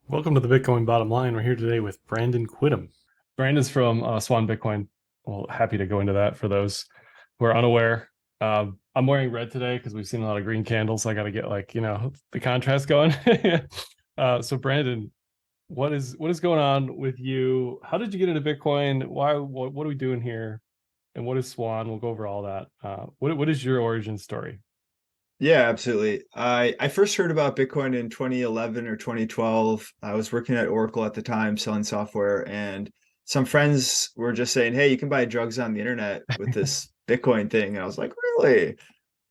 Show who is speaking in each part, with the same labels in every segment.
Speaker 1: Welcome to the Bitcoin Bottom Line. We're here today with Brandon Quittem. Brandon's from Swan Bitcoin. Well, happy to go into that for those who are unaware. I'm wearing red today because we've seen a lot of green candles. So I got to get the contrast going. So Brandon, what is going on with you? How did you get into Bitcoin? Why? What are we doing here? And what is Swan? We'll go over all that. What is your origin story?
Speaker 2: Yeah, absolutely. I first heard about Bitcoin in 2011 or 2012. I was working at Oracle at the time selling software, and some friends were just saying, "Hey, you can buy drugs on the internet with this Bitcoin thing." And I was like, "Really?"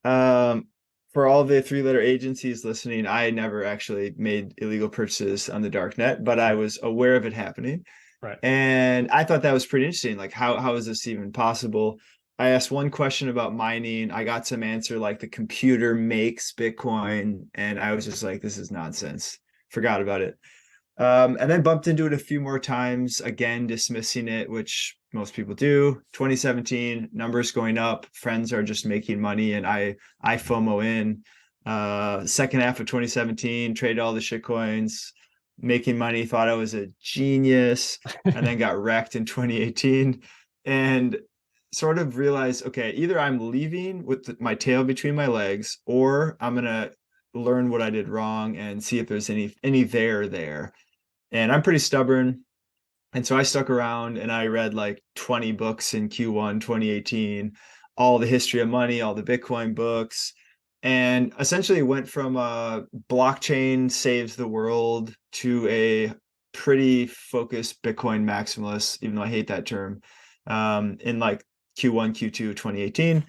Speaker 2: Um, for all the three-letter agencies listening, I never actually made illegal purchases on the dark net, but I
Speaker 1: Right,
Speaker 2: was aware of it happening.
Speaker 1: right.
Speaker 2: And I thought that was pretty interesting. Like, how is this even possible? I asked one question about mining. I got some answer like the computer makes Bitcoin. And I was just like, this is nonsense. Forgot about it. And then bumped into it a few more times, again, dismissing it, which most people do. 2017, numbers going up, friends are just making money, and I FOMO in. Second half of 2017, traded all the shit coins, making money, thought I was a genius, and then got wrecked in 2018. And sort of realized, okay, either I'm leaving with my tail between my legs, or I'm gonna learn what I did wrong and see if there's any there. And I'm pretty stubborn. And so I stuck around and I read like 20 books in Q1 2018, all the history of money, all the Bitcoin books, and essentially went from blockchain saves the world to a pretty focused Bitcoin maximalist, even though I hate that term, in like Q1, Q2 2018.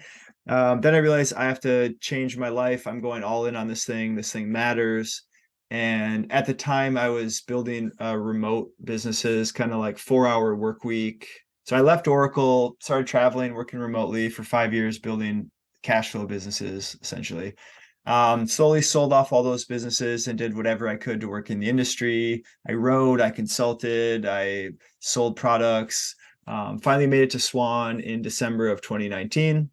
Speaker 2: Then I realized I have to change my life. I'm going all in on this thing. This thing matters. And at the time, I was building remote businesses, kind of like 4 hour work week. So I left Oracle, started traveling, working remotely for 5 years, building cash flow businesses, essentially. Slowly sold off all those businesses and did whatever I could to work in the industry. I wrote, I consulted, I sold products. Finally made it to Swan in December of 2019.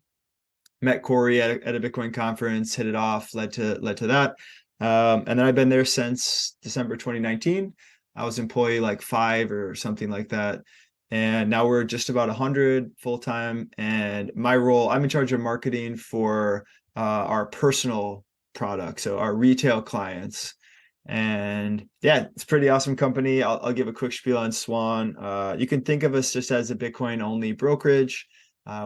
Speaker 2: Met Corey at a Bitcoin conference, hit it off, led to that. And then I've been there since December 2019. I was employee like five or something like that. And now we're just about 100 full time. And my role, I'm in charge of marketing for our personal products, so our retail clients. And yeah, it's a pretty awesome company. I'll give a quick spiel on Swan. You can think of us just as a Bitcoin only brokerage.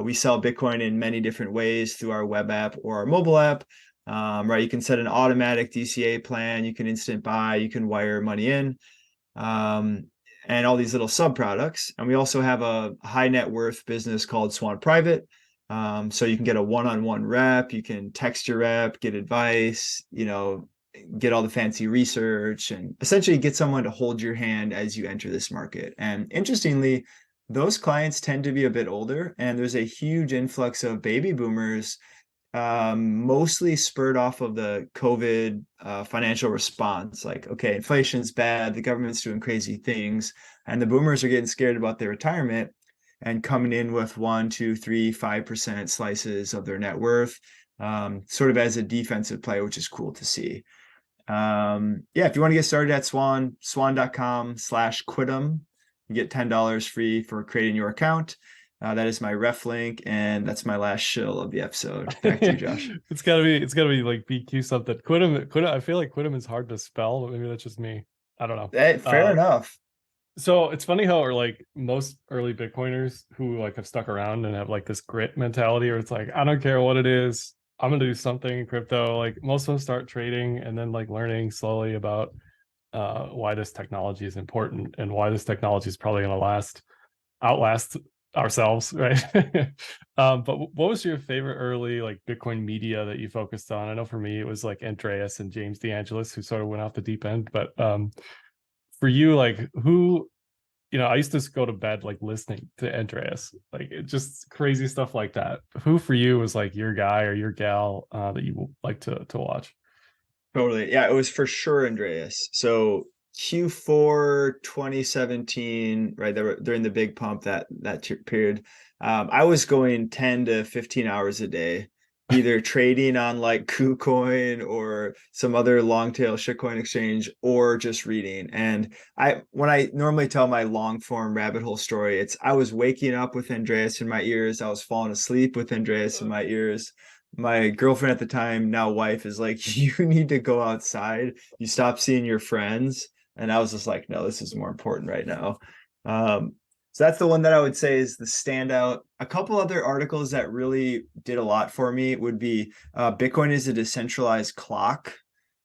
Speaker 2: We sell Bitcoin in many different ways through our web app or our mobile app. Right, you can set an automatic DCA plan, you can instant buy, you can wire money in, um, and all these little sub products. And we also have a high net worth business called Swan Private. So you can get a one-on-one rep, you can text your rep, get advice, get all the fancy research, and essentially get someone to hold your hand as you enter this market. And interestingly, those clients tend to be a bit older, and there's a huge influx of baby boomers, mostly spurred off of the COVID financial response. Like, okay, inflation's bad, the government's doing crazy things, and the boomers are getting scared about their retirement and coming in with 1, 2, 3, 5% slices of their net worth, sort of as a defensive play, which is cool to see. Yeah, if you want to get started at Swan, swan.com/quittem, you get $10 free for creating your account. That is my ref link, and that's my last shill of the episode. Back to you, Josh.
Speaker 1: It's gotta be like BQ something. Quittem. I feel like Quittem is hard to spell, but maybe that's just me. I don't know.
Speaker 2: Hey, fair enough.
Speaker 1: So it's funny how like most early Bitcoiners who like have stuck around and have like this grit mentality, where it's like, I don't care what it is, I'm gonna do something in crypto. Like most of them start trading and then like learning slowly about why this technology is important and why this technology is probably gonna outlast ourselves, right? But what was your favorite early like Bitcoin media that you focused on? I know for me it was like Andreas and James DeAngelis who sort of went off the deep end, but for you, like who, I used to go to bed like listening to Andreas, like just crazy stuff like that. Who for you was like your guy or your gal that you like to watch?
Speaker 2: Totally. Yeah, it was for sure Andreas. So Q4 2017, right, during the big pump that period, I was going 10 to 15 hours a day. either trading on like KuCoin or some other long tail shitcoin exchange, or just reading. And when I normally tell my long form rabbit hole story, it's I was waking up with Andreas in my ears. I was falling asleep with Andreas in my ears. My girlfriend at the time, now wife, is like, you need to go outside. You stop seeing your friends. And I was just like, no, this is more important right now. So that's the one that I would say is the standout. A couple other articles that really did a lot for me would be Bitcoin is a Decentralized Clock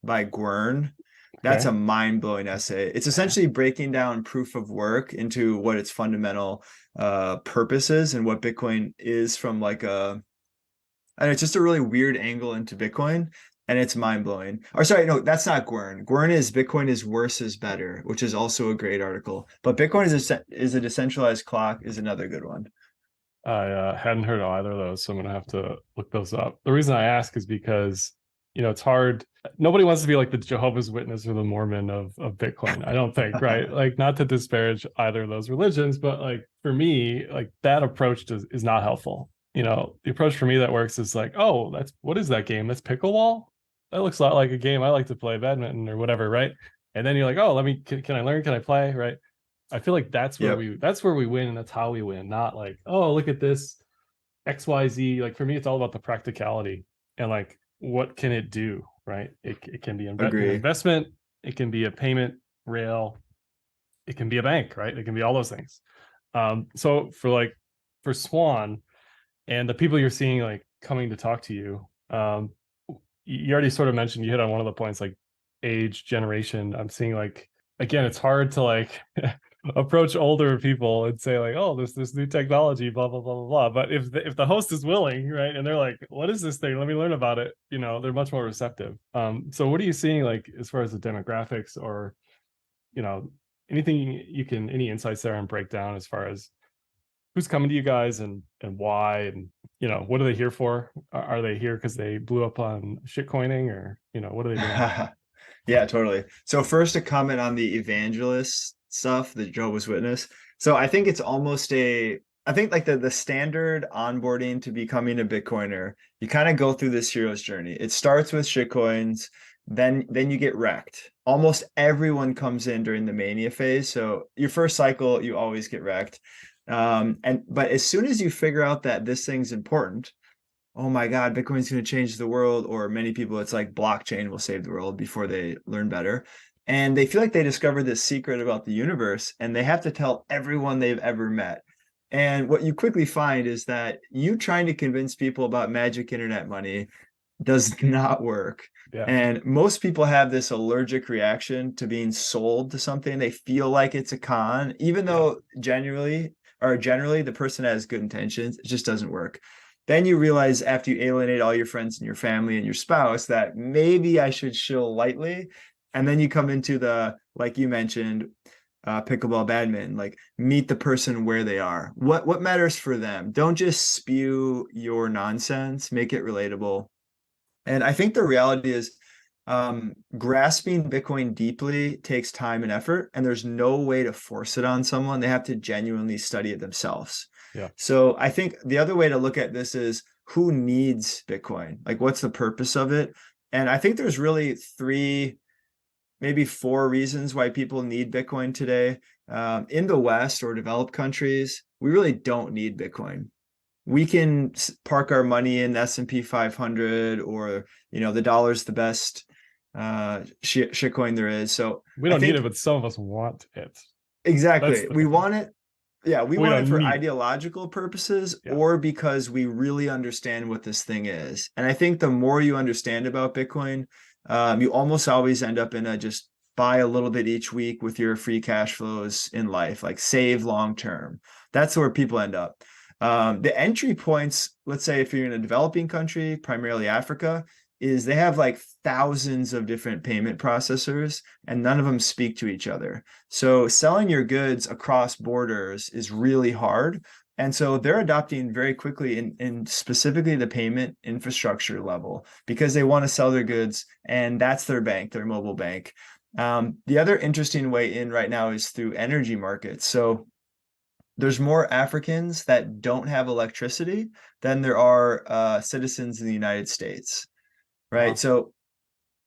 Speaker 2: by Gwern. That's
Speaker 1: Okay.
Speaker 2: a mind-blowing essay. It's essentially breaking down proof of work into what its fundamental purpose is and what Bitcoin is from like and it's just a really weird angle into Bitcoin, and it's mind blowing. Or sorry, no, that's not Gwern. Gwern is Bitcoin is worse is better, which is also a great article. But Bitcoin is a decentralized clock is another good one.
Speaker 1: I hadn't heard of either of those, so I'm gonna have to look those up. The reason I ask is because it's hard. Nobody wants to be like the Jehovah's Witness or the Mormon of Bitcoin. I don't think, right? Like, not to disparage either of those religions, but like for me, like that approach is not helpful. The approach for me that works is like, oh, what is that game? That's pickleball. That looks a lot like a game I like to play, badminton or whatever, right? And then you're like, oh, can I learn? Can I play? Right? I feel like
Speaker 2: Yep,
Speaker 1: that's where we win and that's how we win, not like, oh, look at this XYZ. Like for me, it's all about the practicality and like what can it do, right? It can be an
Speaker 2: agree.
Speaker 1: investment, it can be a payment rail, it can be a bank, right? It can be all those things. So for Swan and the people you're seeing like coming to talk to you, you already sort of mentioned, you hit on one of the points, like age, generation. I'm seeing like, again, it's hard to like approach older people and say like, oh, this new technology, blah blah blah blah blah. But if the host is willing, right, and they're like, what is this thing? Let me learn about it. They're much more receptive. So what are you seeing like as far as the demographics, or you know anything any insights there and breakdown as far as who's coming to you guys and why, and what are they here for? Are they here because they blew up on shitcoining, or what are they doing?
Speaker 2: Yeah, totally. So first, a comment on the evangelist stuff, the Jehovah's Witness. So I think it's almost I think like the standard onboarding to becoming a Bitcoiner, you kind of go through this hero's journey. It starts with shitcoins, then you get wrecked. Almost everyone comes in during the mania phase. So your first cycle, you always get wrecked. But as soon as you figure out that this thing's important, oh my God, Bitcoin's going to change the world, or many people, it's like blockchain will save the world before they learn better. And they feel like they discovered this secret about the universe and they have to tell everyone they've ever met. And what you quickly find is that you trying to convince people about magic internet money does not work.
Speaker 1: Yeah.
Speaker 2: And most people have this allergic reaction to being sold to something. They feel like it's a con, even
Speaker 1: Yeah.
Speaker 2: though generally the person has good intentions. It just doesn't work. Then you realize after you alienate all your friends and your family and your spouse that maybe I should chill lightly. And then you come into like you mentioned, pickleball, badminton, like meet the person where they are. What matters for them? Don't just spew your nonsense, make it relatable. And I think the reality is grasping Bitcoin deeply takes time and effort, and there's no way to force it on someone. They have to genuinely study it themselves.
Speaker 1: Yeah.
Speaker 2: So I think the other way to look at this is who needs Bitcoin? Like, what's the purpose of it? And I think there's really three, maybe four reasons why people need Bitcoin today. In the West or developed countries, we really don't need Bitcoin. We can park our money in S&P 500, or the dollar's the best shitcoin there is. So
Speaker 1: We
Speaker 2: I
Speaker 1: don't need it,
Speaker 2: think
Speaker 1: but some of us want it. That's
Speaker 2: exactly,
Speaker 1: the
Speaker 2: we
Speaker 1: difference.
Speaker 2: want it. Yeah, we
Speaker 1: We
Speaker 2: want it
Speaker 1: don't
Speaker 2: for
Speaker 1: need it.
Speaker 2: ideological purposes,
Speaker 1: Yeah.
Speaker 2: or because we really understand what this thing is. And I think the more you understand about Bitcoin, you almost always end up in a just buy a little bit each week with your free cash flows in life, like save long term. That's where people end up. The entry points, let's say if you're in a developing country, primarily Africa, is they have like thousands of different payment processors and none of them speak to each other. So selling your goods across borders is really hard. And so they're adopting very quickly in specifically the payment infrastructure level because they want to sell their goods, and that's their bank, their mobile bank. The other interesting way in right now is through energy markets. So there's more Africans that don't have electricity than there are citizens in the United States, right?
Speaker 1: Wow.
Speaker 2: So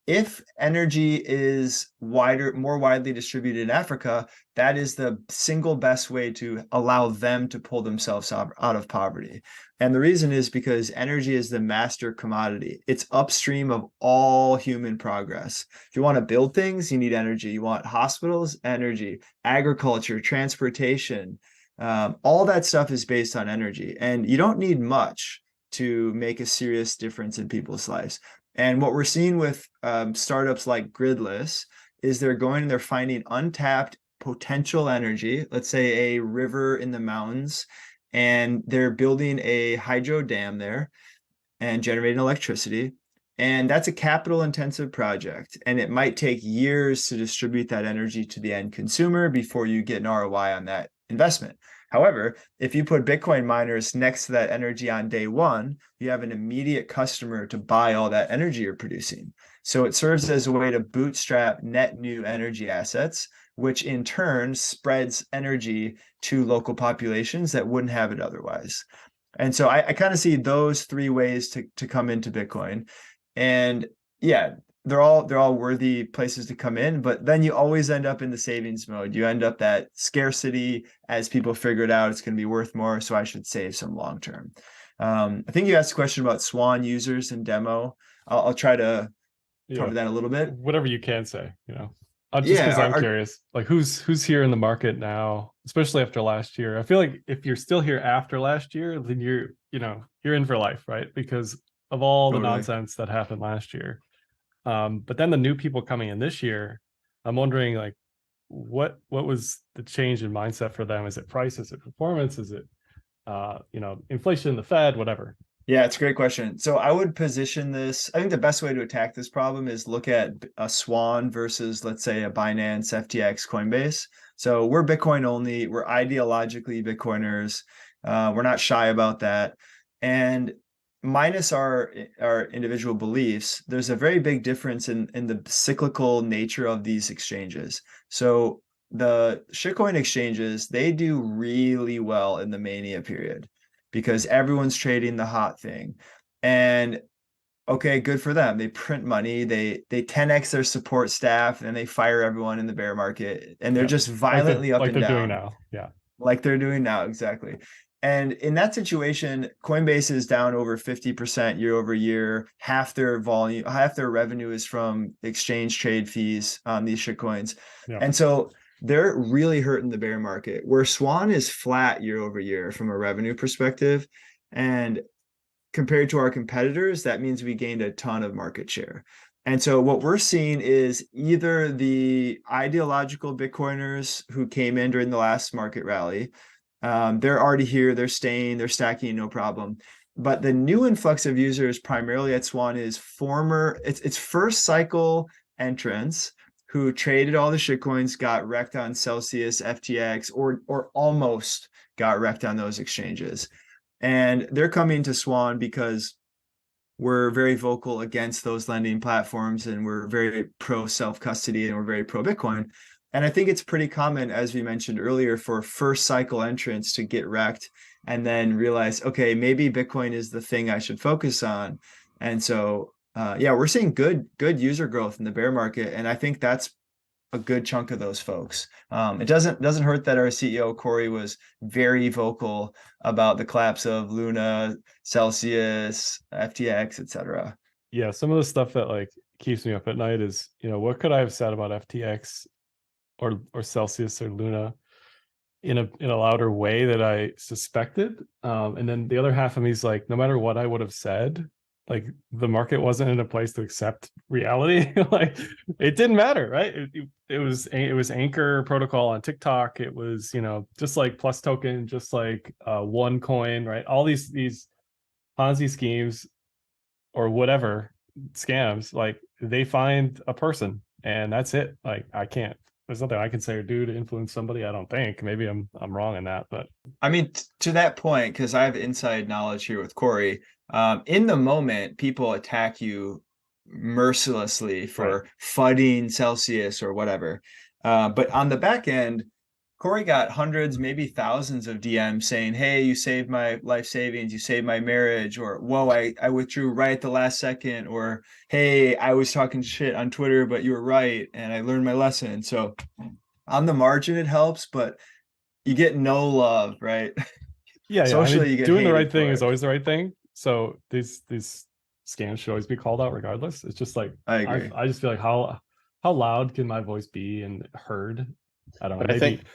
Speaker 2: if energy is more widely distributed in Africa, that is the single best way to allow them to pull themselves out of poverty. And the reason is because energy is the master commodity. It's upstream of all human progress. If you want to build things, you need energy. You want hospitals, energy, agriculture, transportation, all that stuff is based on energy. And you don't need much to make a serious difference in people's lives. And what we're seeing with startups like Gridless is they're finding untapped potential energy, let's say a river in the mountains, and they're building a hydro dam there and generating electricity. And that's a capital intensive project. And it might take years to distribute that energy to the end consumer before you get an ROI on that investment. However, if you put Bitcoin miners next to that energy on day one, you have an immediate customer to buy all that energy you're producing. So it serves as a way to bootstrap net new energy assets, which in turn spreads energy to local populations that wouldn't have it otherwise. And so I kind of see those three ways to come into Bitcoin. And yeah, they're all worthy places to come in, but then you always end up in the savings mode. You end up that scarcity as people figure it out, it's going to be worth more, so I should save some long term. I think you asked a question about Swan users and demo. I'll try to
Speaker 1: Yeah.
Speaker 2: cover that a little bit.
Speaker 1: Whatever you can say, you know. Just
Speaker 2: Yeah,
Speaker 1: because I'm curious, like who's here in the market now, especially after last year. I feel like if you're still here after last year, then you're in for life, right? Because of all the
Speaker 2: totally.
Speaker 1: nonsense that happened last year. But then the new people coming in this year, I'm wondering like what was the change in mindset for them? Is it price? Is it performance? Is it inflation, the Fed, whatever?
Speaker 2: Yeah, it's a great question. So I would position this. I think the best way to attack this problem is look at a Swan versus, let's say, a Binance, FTX, Coinbase. So we're Bitcoin only. We're ideologically Bitcoiners. We're not shy about that. And minus our individual beliefs, there's a very big difference in the cyclical nature of these exchanges. So the shitcoin exchanges, they do really well in the mania period because everyone's trading the hot thing. And okay, good for them. They print money, they 10x their support staff, and they fire everyone in the bear market. And they're
Speaker 1: Yeah,
Speaker 2: just violently up
Speaker 1: like
Speaker 2: and
Speaker 1: they're doing
Speaker 2: down,
Speaker 1: now. Yeah,
Speaker 2: like they're doing now, exactly. And in that situation, Coinbase is down over 50% year over year. Half their volume, half their revenue is from exchange trade fees on these shitcoins.
Speaker 1: yeah,
Speaker 2: And so they're really hurting the bear market, where Swan is flat year over year from a revenue perspective. And compared to our competitors, that means we gained a ton of market share. And so what we're seeing is either the ideological Bitcoiners who came in during the last market rally, they're already here, they're staying, they're stacking, no problem. But the new influx of users primarily at Swan is it's first cycle entrants who traded all the shitcoins, got wrecked on Celsius, FTX, or almost got wrecked on those exchanges. And they're coming to Swan because we're very vocal against those lending platforms and we're very pro self custody and we're very pro Bitcoin. And I think it's pretty common, as we mentioned earlier, for first cycle entrants to get wrecked and then realize, okay, maybe Bitcoin is the thing I should focus on. And so, yeah, we're seeing good user growth in the bear market, and I think that's a good chunk of those folks. It doesn't hurt that our CEO Corey was very vocal about the collapse of Luna, Celsius, FTX, etc.
Speaker 1: yeah. Some of the stuff that like keeps me up at night is what could I have said about FTX or Celsius or Luna in a louder way that I suspected. And then the other half of me is like, no matter what I would have said, like the market wasn't in a place to accept reality. Like it didn't matter, right? It was Anchor protocol on TikTok. It was just like Plus Token, just like OneCoin, right? All these Ponzi schemes or whatever scams, like they find a person and that's it. Like I can't. There's nothing I can say or do to influence somebody. I don't think. Maybe I'm wrong in that, but
Speaker 2: I mean, to that point, because I have inside knowledge here with Corey, in the moment, people attack you mercilessly
Speaker 1: right.
Speaker 2: for fudding Celsius or whatever. But on the back end, Corey got hundreds, maybe thousands of DMs saying, "Hey, you saved my life savings, you saved my marriage," or "Whoa, I withdrew right at the last second," or "Hey, I was talking shit on Twitter, but you were right, and I learned my lesson." So on the margin, it helps, but you get no love, right?
Speaker 1: Yeah. I
Speaker 2: Socially,
Speaker 1: mean,
Speaker 2: you get
Speaker 1: doing the
Speaker 2: hated
Speaker 1: right thing
Speaker 2: for
Speaker 1: is
Speaker 2: it.
Speaker 1: always the right thing. So these scams should always be called out regardless. It's just like
Speaker 2: I
Speaker 1: I
Speaker 2: agree.
Speaker 1: I just feel like how loud can my voice be and heard? I don't know.
Speaker 3: But I think
Speaker 1: Maybe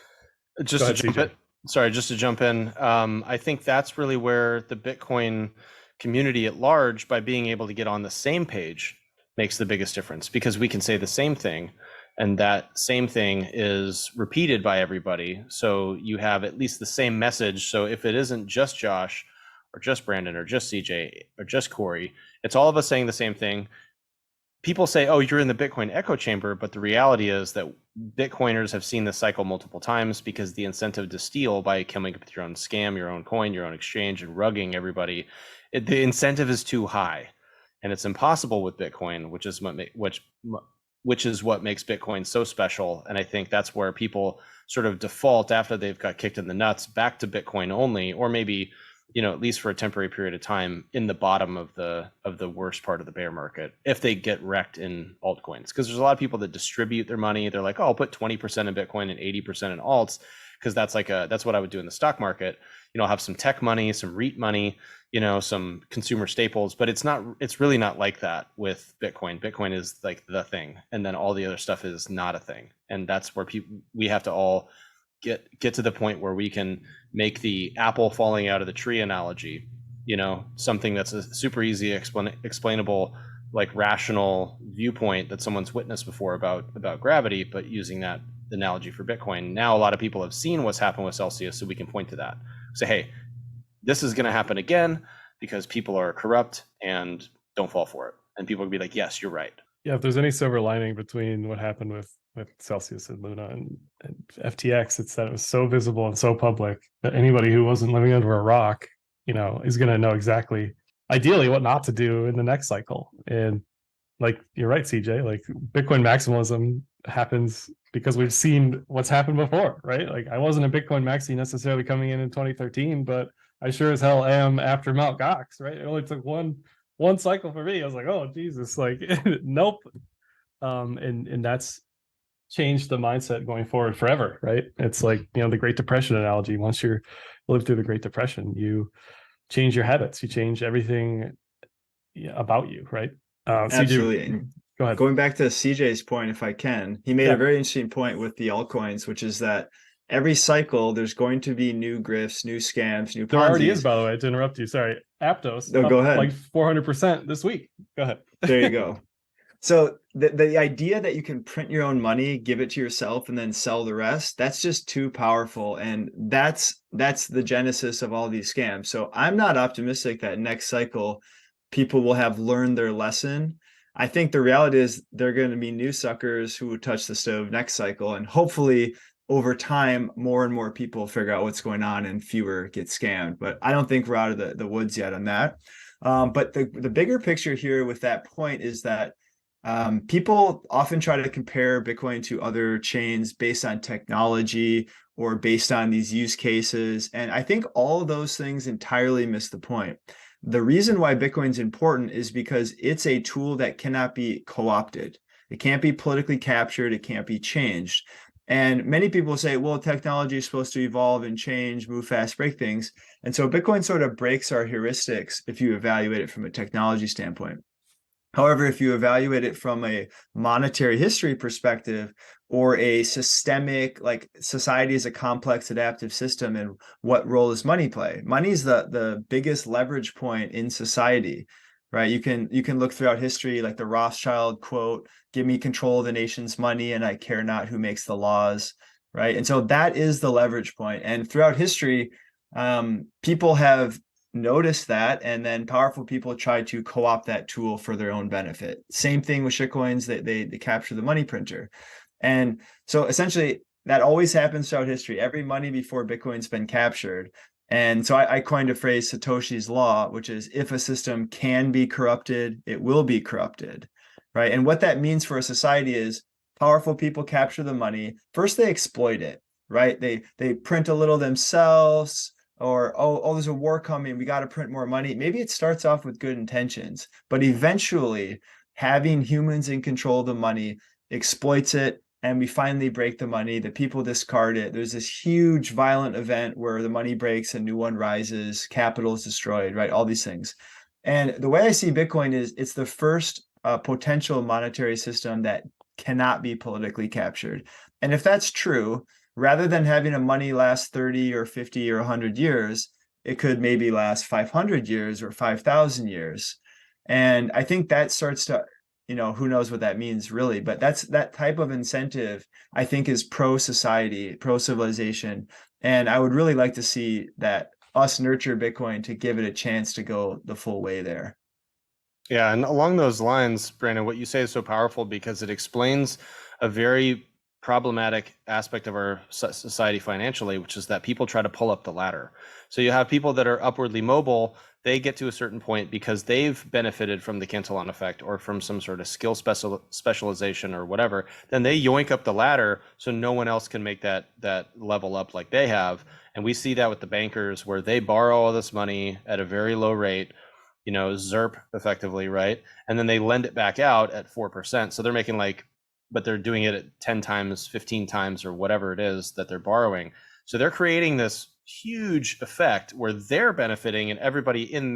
Speaker 1: go
Speaker 3: just to
Speaker 1: ahead,
Speaker 3: jump
Speaker 1: CJ.
Speaker 3: in, sorry, just to jump in, I think that's really where the Bitcoin community at large, by being able to get on the same page, makes the biggest difference, because we can say the same thing and that same thing is repeated by everybody. So you have at least the same message. So if it isn't just Josh or just Brandon or just CJ or just Corey, it's all of us saying the same thing. People say, "Oh, you're in the Bitcoin echo chamber," but the reality is that Bitcoiners have seen this cycle multiple times, because the incentive to steal by coming up with your own scam, your own coin, your own exchange, and rugging everybody, the incentive is too high, and it's impossible with Bitcoin, which is what makes Bitcoin so special. And I think that's where people sort of default, after they've got kicked in the nuts, back to Bitcoin only, or maybe, at least for a temporary period of time, in the bottom of the worst part of the bear market, if they get wrecked in altcoins. Because there's a lot of people that distribute their money. They're like, "Oh, I'll put 20% in Bitcoin and 80% in alts," because that's what I would do in the stock market. I'll have some tech money, some REIT money, some consumer staples. But it's really not like that with Bitcoin. Bitcoin is like the thing, and then all the other stuff is not a thing. And that's where we have to all get to the point where we can make the apple falling out of the tree analogy, something that's a super easy explainable, like rational viewpoint that someone's witnessed before about gravity, but using that analogy for Bitcoin. Now a lot of people have seen what's happened with Celsius, so we can point to that, say, "Hey, this is going to happen again because people are corrupt, and don't fall for it." And people will be like, "Yes, you're right."
Speaker 1: Yeah, if there's any silver lining between what happened with Celsius and Luna and FTX, it's that it was so visible and so public that anybody who wasn't living under a rock, is going to know exactly, ideally, what not to do in the next cycle. And like you're right, CJ, like Bitcoin maximalism happens because we've seen what's happened before, right? Like I wasn't a Bitcoin maxi necessarily coming in 2013, but I sure as hell am after Mt. Gox, right? It only took one cycle for me. I was like, oh Jesus, like nope. And that's changed the mindset going forward forever, right? It's like, the Great Depression analogy. Once you're live through the Great Depression, you change your habits, you change everything about you, right? CJ,
Speaker 2: Absolutely. And
Speaker 1: go ahead.
Speaker 2: going back to CJ's point, if I can, he made a
Speaker 1: Yeah,
Speaker 2: very interesting point with the altcoins, which is that every cycle there's going to be new grifts, new scams, new
Speaker 1: there already is,
Speaker 2: Ponzi's.
Speaker 1: by the way, to interrupt you. Sorry. Aptos
Speaker 2: No, go
Speaker 1: up like
Speaker 2: ahead.
Speaker 1: 400% this week. Go ahead.
Speaker 2: There you go. So the idea that you can print your own money, give it to yourself, and then sell the rest, that's just too powerful. And that's the genesis of all these scams. So I'm not optimistic that next cycle people will have learned their lesson. I think the reality is they're going to be new suckers who would touch the stove next cycle. And hopefully over time, more and more people figure out what's going on and fewer get scammed. But I don't think we're out of the woods yet on that. But the bigger picture here with that point is that people often try to compare Bitcoin to other chains based on technology or based on these use cases. And I think all of those things entirely miss the point. The reason why Bitcoin's important is because it's a tool that cannot be co-opted. It can't be politically captured. It can't be changed. And many people say, well, technology is supposed to evolve and change, move fast, break things. And so Bitcoin sort of breaks our heuristics if you evaluate it from a technology standpoint. However, if you evaluate it from a monetary history perspective or a systemic, like society is a complex adaptive system, and what role does money play? Money is the biggest leverage point in society, right? You can look throughout history, like the Rothschild quote, "Give me control of the nation's money and I care not who makes the laws," right? And so that is the leverage point. And throughout history, people have notice that, and then powerful people try to co-opt that tool for their own benefit. Same thing with shitcoins, they capture the money printer. And so essentially that always happens throughout history. Every money before Bitcoin's been captured. And so I coined a phrase, Satoshi's law, which is if a system can be corrupted, it will be corrupted, right? And what that means for a society is powerful people capture the money. First, they exploit it, right? They print a little themselves, or oh, there's a war coming, we got to print more money. Maybe it starts off with good intentions, but eventually having humans in control of the money exploits it, and we finally break the money. The people discard it. There's this huge violent event where the money breaks, a new one rises, capital is destroyed, right? All these things. And the way I see Bitcoin is it's the first potential monetary system that cannot be politically captured. And if that's true, rather than having a money last 30 or 50 or 100 years, it could maybe last 500 years or 5,000 years. And I think that starts to, who knows what that means really, but that type of incentive, I think, is pro society, pro civilization. And I would really like to see that us nurture Bitcoin to give it a chance to go the full way there.
Speaker 3: Yeah, and along those lines, Brandon, what you say is so powerful because it explains a very problematic aspect of our society financially, which is that people try to pull up the ladder. So you have people that are upwardly mobile, they get to a certain point because they've benefited from the Cantillon effect or from some sort of skill specialization or whatever, then they yoink up the ladder so no one else can make that level up like they have. And we see that with the bankers where they borrow all this money at a very low rate, ZERP effectively, right? And then they lend it back out at 4%. So they're making but they're doing it at 10 times, 15 times, or whatever it is that they're borrowing. So they're creating this huge effect where they're benefiting and everybody on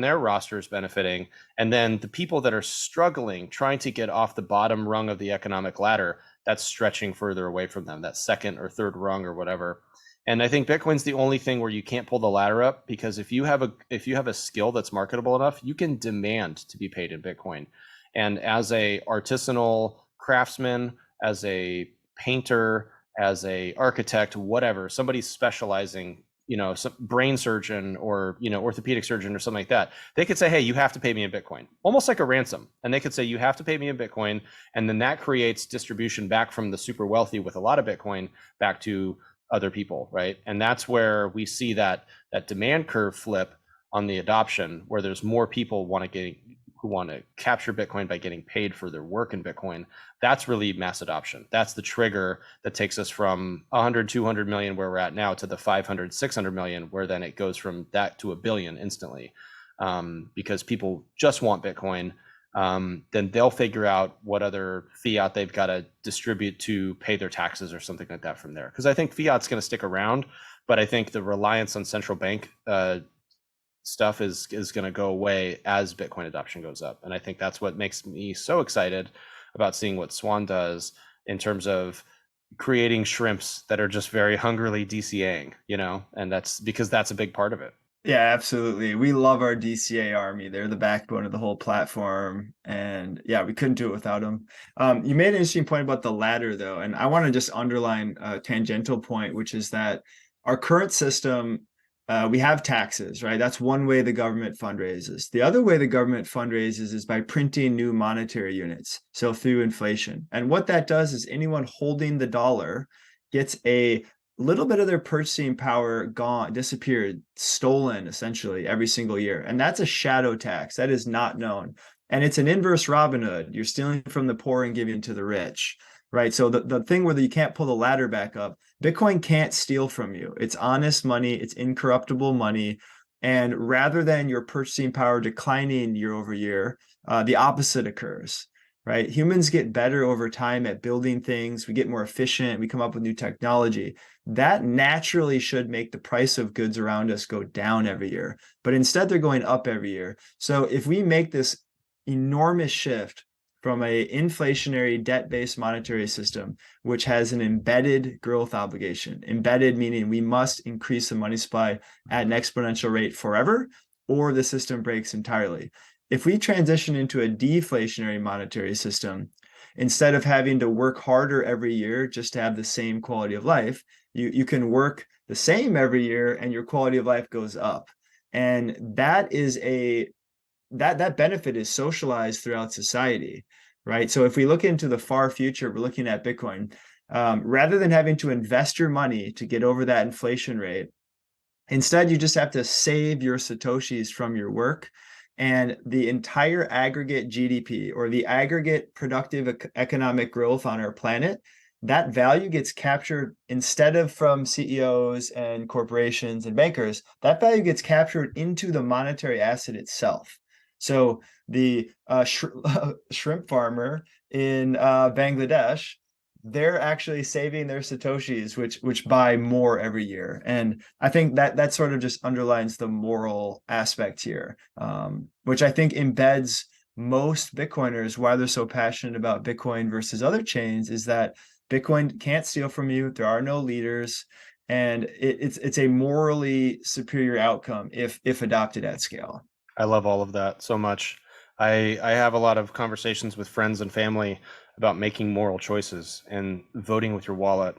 Speaker 3: their roster is benefiting. And then the people that are struggling, trying to get off the bottom rung of the economic ladder, that's stretching further away from them, that second or third rung or whatever. And I think Bitcoin's the only thing where you can't pull the ladder up, because if you have a skill that's marketable enough, you can demand to be paid in Bitcoin. And as a artisanal craftsman, as a painter, as a architect, whatever, somebody specializing, some brain surgeon or, orthopedic surgeon or something like that, they could say, hey, you have to pay me in Bitcoin, almost like a ransom. And they could say, you have to pay me in Bitcoin. And then that creates distribution back from the super wealthy with a lot of Bitcoin back to other people, right? And that's where we see that demand curve flip on the adoption, where there's more people who want to capture Bitcoin by getting paid for their work in Bitcoin. That's really mass adoption. That's the trigger that takes us from 100, 200 million where we're at now to the 500, 600 million, where then it goes from that to 1 billion instantly. Because people just want Bitcoin. Then they'll figure out what other fiat they've got to distribute to pay their taxes or something like that from there. Because I think fiat's going to stick around, but I think the reliance on central bank stuff is going to go away as Bitcoin adoption goes up. And I think that's what makes me so excited about seeing what Swan does in terms of creating shrimps that are just very hungrily DCAing, and that's because that's a big part of it.
Speaker 2: Yeah, absolutely. We love our DCA army. They're the backbone of the whole platform. And yeah, we couldn't do it without them. You made an interesting point about the ladder, though. And I want to just underline a tangential point, which is that our current system, we have taxes, right? That's one way the government fundraises. The other way the government fundraises is by printing new monetary units, so through inflation. And what that does is anyone holding the dollar gets a little bit of their purchasing power gone, disappeared, stolen essentially every single year. And that's a shadow tax that is not known. And it's an inverse Robin Hood. You're stealing from the poor and giving to the rich, right? So the thing where you can't pull the ladder back up, Bitcoin can't steal from you. It's honest money. It's incorruptible money. And rather than your purchasing power declining year over year, the opposite occurs. Right? Humans get better over time at building things. We get more efficient. We come up with new technology. That naturally should make the price of goods around us go down every year. But instead, they're going up every year. So if we make this enormous shift from a inflationary debt-based monetary system, which has an embedded growth obligation, embedded meaning we must increase the money supply at an exponential rate forever, or the system breaks entirely. If we transition into a deflationary monetary system, instead of having to work harder every year just to have the same quality of life, you can work the same every year and your quality of life goes up. And that is that benefit is socialized throughout society, right? So if we look into the far future, we're looking at Bitcoin. Rather than having to invest your money to get over that inflation rate, instead you just have to save your Satoshis from your work. And the entire aggregate GDP or the aggregate productive economic growth on our planet that value gets captured instead of from CEOs and corporations and bankers, that value gets captured into the monetary asset itself. So the shrimp farmer in Bangladesh, they're actually saving their satoshis, which buy more every year. And I think that sort of just underlines the moral aspect here, which I think embeds most Bitcoiners why they're so passionate about Bitcoin versus other chains, is that Bitcoin can't steal from you. There are no leaders, and it's a morally superior outcome if adopted at scale.
Speaker 3: I love all of that so much. I have a lot of conversations with friends and family about making moral choices and voting with your wallet,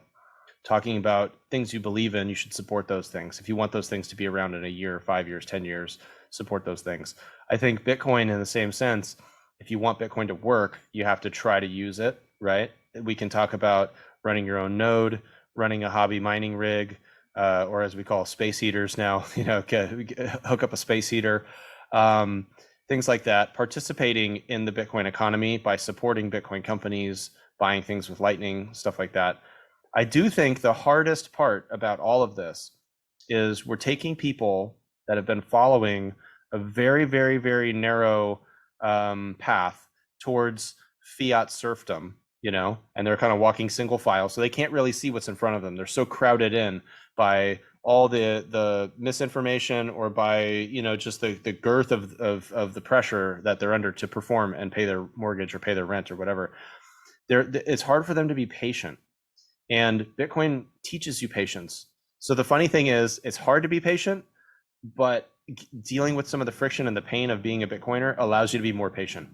Speaker 3: talking about things you believe in. You should support those things. If you want those things to be around in a year, 5 years, 10 years, support those things. I think Bitcoin, in the same sense, if you want Bitcoin to work, you have to try to use it, right? We can talk about running your own node, running a hobby mining rig, or as we call space heaters now, hook up a space heater, things like that. Participating in the Bitcoin economy by supporting Bitcoin companies, buying things with Lightning, stuff like that. I do think the hardest part about all of this is we're taking people that have been following a very, very, very narrow path towards fiat serfdom, and they're kind of walking single file, so they can't really see what's in front of them. They're so crowded in by all the misinformation, or by just the girth of the pressure that they're under to perform and pay their mortgage or pay their rent or whatever. It's hard for them to be patient, and Bitcoin teaches you patience. So the funny thing is, it's hard to be patient, but dealing with some of the friction and the pain of being a Bitcoiner allows you to be more patient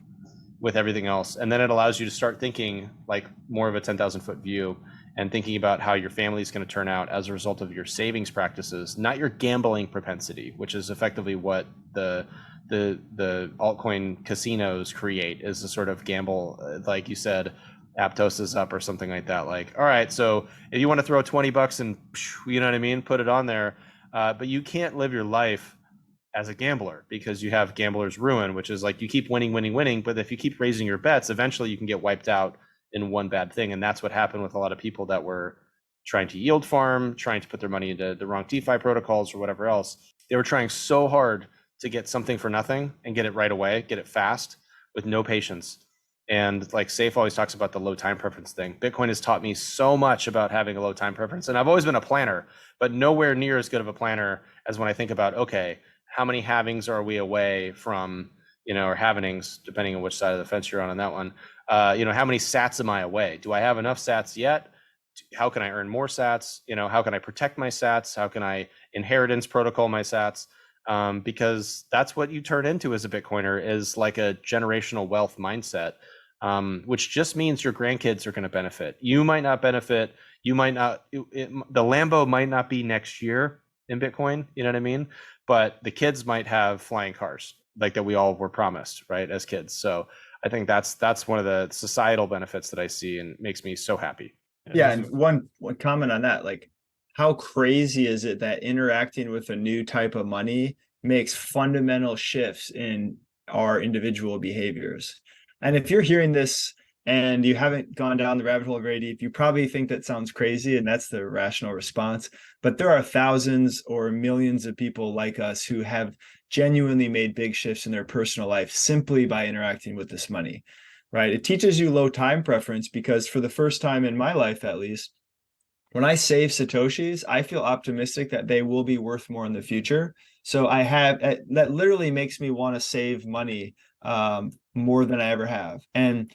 Speaker 3: with everything else. And then it allows you to start thinking like more of a 10,000 foot view, and thinking about how your family is going to turn out as a result of your savings practices, not your gambling propensity, which is effectively what the altcoin casinos create, is a sort of gamble. Like you said, Aptos is up or something like that. Like, all right, so if you want to throw $20 and you know what I mean, put it on there, but you can't live your life as a gambler, because you have gambler's ruin, which is like you keep winning, but if you keep raising your bets, eventually you can get wiped out in one bad thing. And that's what happened with a lot of people that were trying to yield farm, trying to put their money into the wrong DeFi protocols or whatever else. They were trying so hard to get something for nothing and get it right away, get it fast, with no patience. And like Saif always talks about the low time preference thing. Bitcoin has taught me so much about having a low time preference. And I've always been a planner, but nowhere near as good of a planner as when I think about, okay, how many halvings are we away from, or halvenings, depending on which side of the fence you're on that one. How many sats am I away? Do I have enough sats yet? How can I earn more sats? How can I protect my sats? How can I inheritance protocol my sats? Because that's what you turn into as a Bitcoiner, is like a generational wealth mindset, which just means your grandkids are going to benefit. You might not benefit. You might not, the Lambo might not be next year in Bitcoin, you know what I mean? But the kids might have flying cars, like that we all were promised, right, as kids. So I think that's one of the societal benefits that I see, and makes me so happy.
Speaker 2: Yeah, and one comment on that, like, how crazy is it that interacting with a new type of money makes fundamental shifts in our individual behaviors? And if you're hearing this and you haven't gone down the rabbit hole very deep, you probably think that sounds crazy, and that's the rational response. But there are thousands or millions of people like us who have genuinely made big shifts in their personal life simply by interacting with this money, right? It teaches you low time preference, because for the first time in my life, at least, when I save Satoshis, I feel optimistic that they will be worth more in the future. So that literally makes me want to save money more than I ever have. And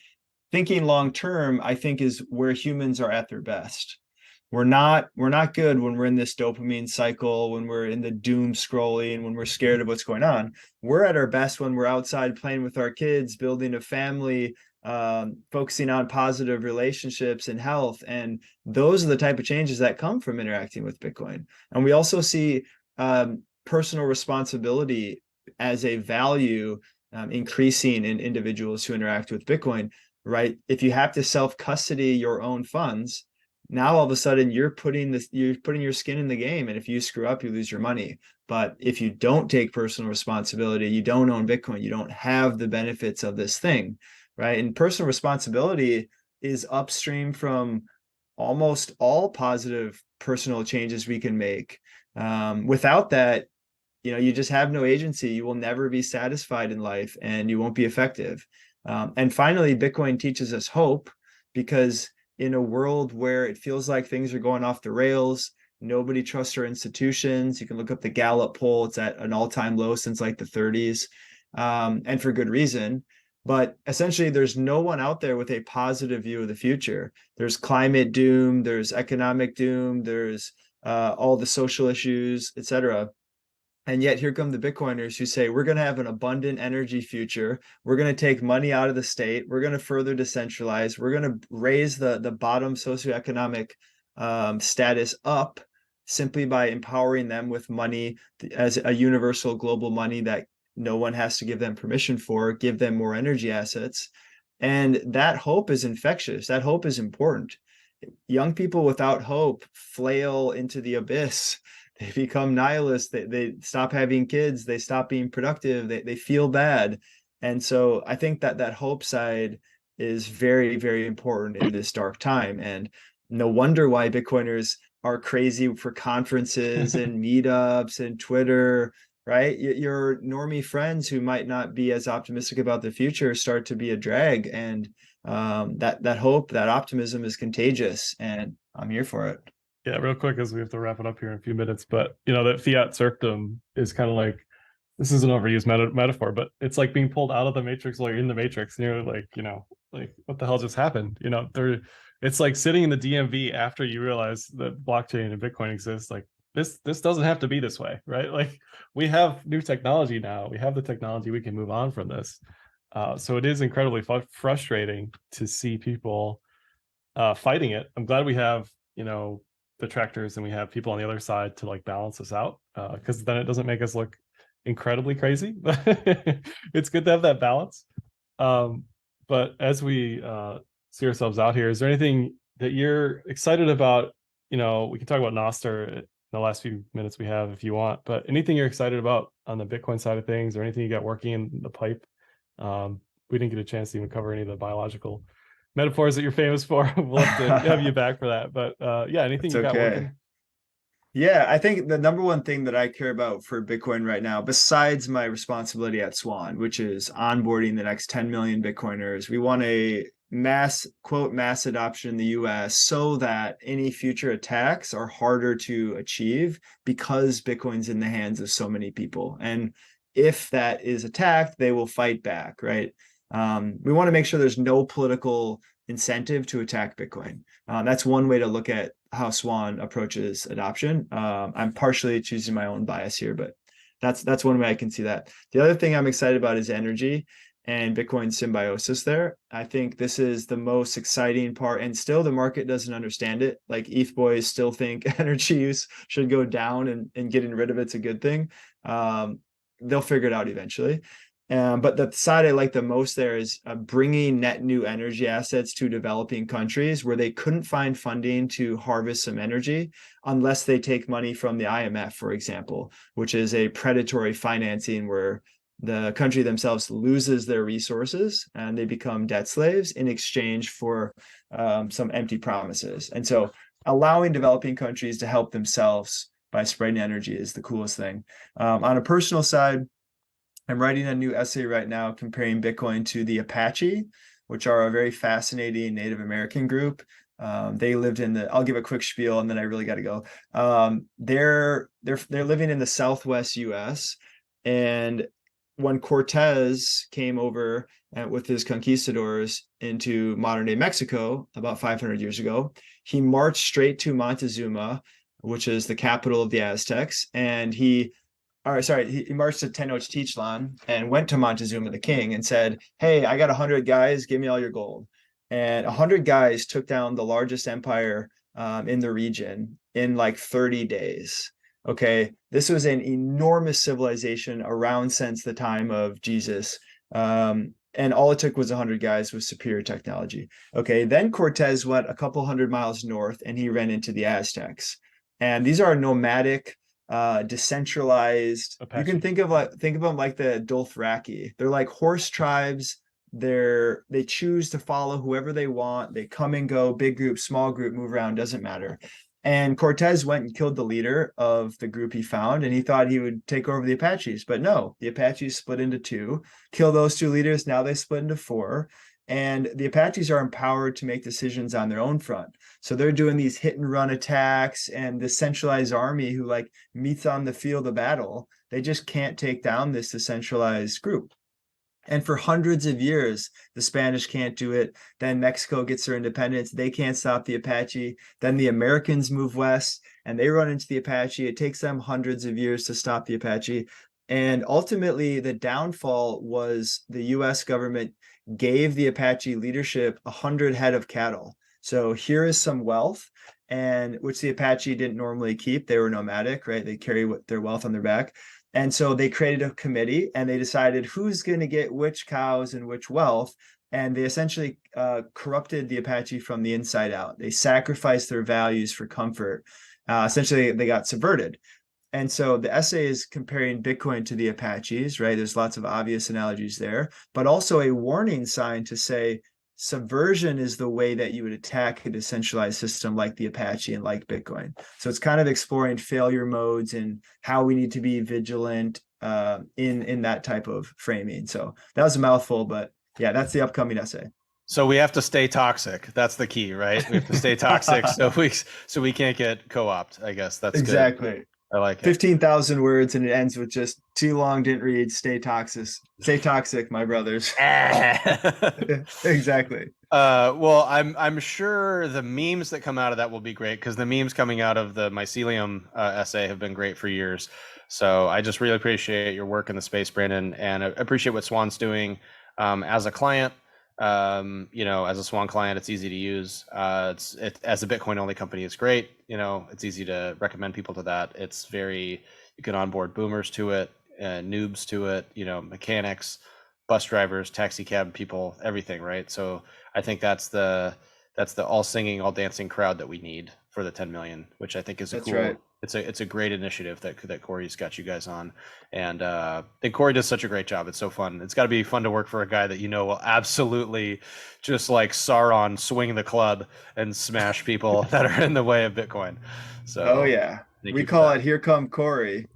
Speaker 2: thinking long term, I think, is where humans are at their best. We're not good when we're in this dopamine cycle, when we're in the doom scrolling, when we're scared of what's going on. We're at our best when we're outside playing with our kids, building a family, focusing on positive relationships and health. And those are the type of changes that come from interacting with Bitcoin. And we also see personal responsibility as a value increasing in individuals who interact with Bitcoin, right? If you have to self-custody your own funds, now all of a sudden you're putting your skin in the game, and if you screw up, you lose your money. But if you don't take personal responsibility, you don't own Bitcoin, you don't have the benefits of this thing, right? And personal responsibility is upstream from almost all positive personal changes we can make. Without that, you just have no agency. You will never be satisfied in life, and you won't be effective. And finally, Bitcoin teaches us hope, because in a world where it feels like things are going off the rails, nobody trusts our institutions. You can look up the Gallup poll. It's at an all-time low since like the 30s, and for good reason. But essentially, there's no one out there with a positive view of the future. There's climate doom, there's economic doom, there's all the social issues, etc. And yet here come the Bitcoiners who say, we're going to have an abundant energy future. We're going to take money out of the state. We're going to further decentralize. We're going to raise the bottom socioeconomic status up simply by empowering them with money as a universal global money that no one has to give them permission for, give them more energy assets. And that hope is infectious. That hope is important. Young people without hope flail into the abyss. They become nihilists. They stop having kids. They stop being productive. They feel bad. And so I think that hope side is very, very important in this dark time. And no wonder why Bitcoiners are crazy for conferences and meetups and Twitter, right? Your normie friends who might not be as optimistic about the future start to be a drag. And that hope, that optimism is contagious. And I'm here for it.
Speaker 1: Yeah, real quick, as we have to wrap it up here in a few minutes, but that fiat serfdom is kind of like, this is an overused metaphor, but it's like being pulled out of the matrix while you're in the matrix, and you're like, like what the hell just happened? It's like sitting in the DMV after you realize that blockchain and Bitcoin exists. Like this doesn't have to be this way, right? Like we have new technology now. We have the technology. We can move on from this. So it is incredibly frustrating to see people fighting it. I'm glad we have detractors and we have people on the other side to like balance us out, because then it doesn't make us look incredibly crazy. It's good to have that balance. But as we see ourselves out here, is there anything that you're excited about? We can talk about Nostr in the last few minutes we have if you want, but anything you're excited about on the Bitcoin side of things, or anything you got working in the pipe? We didn't get a chance to even cover any of the biological metaphors that you're famous for. We'll have to have you back for that. But yeah, anything
Speaker 2: It's
Speaker 1: you got
Speaker 2: okay.
Speaker 1: working?
Speaker 2: Yeah, I think the number one thing that I care about for Bitcoin right now, besides my responsibility at Swan, which is onboarding the next 10 million Bitcoiners, we want a mass adoption in the US so that any future attacks are harder to achieve because Bitcoin's in the hands of so many people. And if that is attacked, they will fight back, right? We want to make sure there's no political incentive to attack Bitcoin. That's one way to look at how Swan approaches adoption. I'm partially choosing my own bias here, but that's one way I can see that. The other thing I'm excited about is energy and Bitcoin symbiosis there. I think this is the most exciting part, and still the market doesn't understand it. Like ETH boys still think energy use should go down and getting rid of it's a good thing. They'll figure it out eventually. But the side I like the most there is bringing net new energy assets to developing countries where they couldn't find funding to harvest some energy unless they take money from the IMF, for example, which is a predatory financing where the country themselves loses their resources and they become debt slaves in exchange for some empty promises. And so allowing developing countries to help themselves by spreading energy is the coolest thing. On a personal side, I'm writing a new essay right now comparing Bitcoin to the Apache, which are a very fascinating Native American group. They lived in I'll give a quick spiel and then I really got to go. They're living in the Southwest US. And when Cortez came over with his conquistadors into modern day Mexico about 500 years ago, he marched straight to Montezuma, which is the capital of the Aztecs. And he marched to Tenochtitlan and went to Montezuma, the king, and said, hey, I got 100 guys, give me all your gold. And 100 guys took down the largest empire in the region in like 30 days. Okay, this was an enormous civilization around since the time of Jesus. And all it took was 100 guys with superior technology. Okay, then Cortez went a couple hundred miles north and he ran into the Aztecs. And these are nomadic, decentralized.
Speaker 1: Apache.
Speaker 2: You can think of them like the Dothraki. They're like horse tribes they choose to follow whoever they want. They come and go, big group, small group, move around, doesn't matter. And Cortez went and killed the leader of the group he found, and he thought he would take over the Apaches. But no, the Apaches split into two, kill those two leaders. Now they split into four. And the Apaches are empowered to make decisions on their own front. So they're doing these hit and run attacks, and the centralized army who like meets on the field of battle, they just can't take down this decentralized group. And for hundreds of years, the Spanish can't do it. Then Mexico gets their independence. They can't stop the Apache. Then the Americans move west and they run into the Apache. It takes them hundreds of years to stop the Apache. And ultimately, the downfall was the US government gave the Apache leadership 100 head of cattle. So here is some wealth, and which the Apache didn't normally keep. They were nomadic, right? They carry their wealth on their back. And so they created a committee and they decided who's going to get which cows and which wealth. And they essentially corrupted the Apache from the inside out. They sacrificed their values for comfort. Essentially, they got subverted. And so the essay is comparing Bitcoin to the Apaches, right? There's lots of obvious analogies there, but also a warning sign to say subversion is the way that you would attack a decentralized system like the Apache and like Bitcoin. So it's kind of exploring failure modes and how we need to be vigilant in that type of framing. So that was a mouthful, but yeah, that's the upcoming essay.
Speaker 3: So we have to stay toxic. That's the key, right? We have to stay toxic so we can't get co-opted. I guess that's
Speaker 2: exactly.
Speaker 3: Good. I like it.
Speaker 2: 15,000 words and it ends with just too long, didn't read, stay toxic. Stay toxic, my brothers. Exactly.
Speaker 3: Well, I'm sure the memes that come out of that will be great, because the memes coming out of the mycelium essay have been great for years. So I just really appreciate your work in the space, Brandon, and I appreciate what Swan's doing as a client. As a Swan client, it's easy to use. As a Bitcoin only company, it's great. It's easy to recommend people to that. It's you can onboard boomers to it, noobs to it, mechanics, bus drivers, taxi cab people, everything, right? So I think that's the all singing, all dancing crowd that we need for the 10 million, which I think is cool. Right. It's a great initiative that Corey's got you guys on, and Corey does such a great job. It's so fun. It's got to be fun to work for a guy that will absolutely just like Sauron swing the club and smash people that are in the way of Bitcoin. So
Speaker 2: yeah, we call it "Here Come Corey."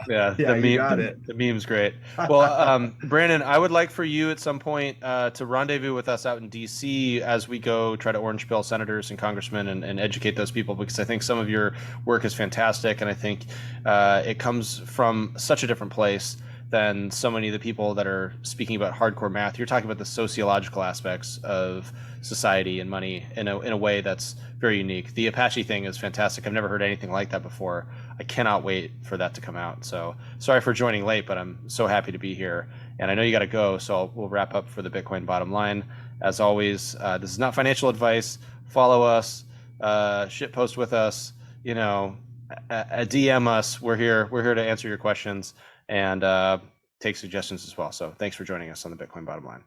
Speaker 3: Yeah,
Speaker 2: yeah, you got it.
Speaker 3: The meme's great. Well, Brandon, I would like for you at some point to rendezvous with us out in DC as we go try to orange pill senators and congressmen and educate those people, because I think some of your work is fantastic, and I think it comes from such a different place than so many of the people that are speaking about hardcore math. You're talking about the sociological aspects of society and money in a way that's very unique. The Apache thing is fantastic. I've never heard anything like that before. I cannot wait for that to come out. So sorry for joining late, but I'm so happy to be here. And I know you got to go, so we'll wrap up for the Bitcoin bottom line. As always, this is not financial advice. Follow us, shitpost with us, DM us. We're here to answer your questions and take suggestions as well. So thanks for joining us on the Bitcoin bottom line.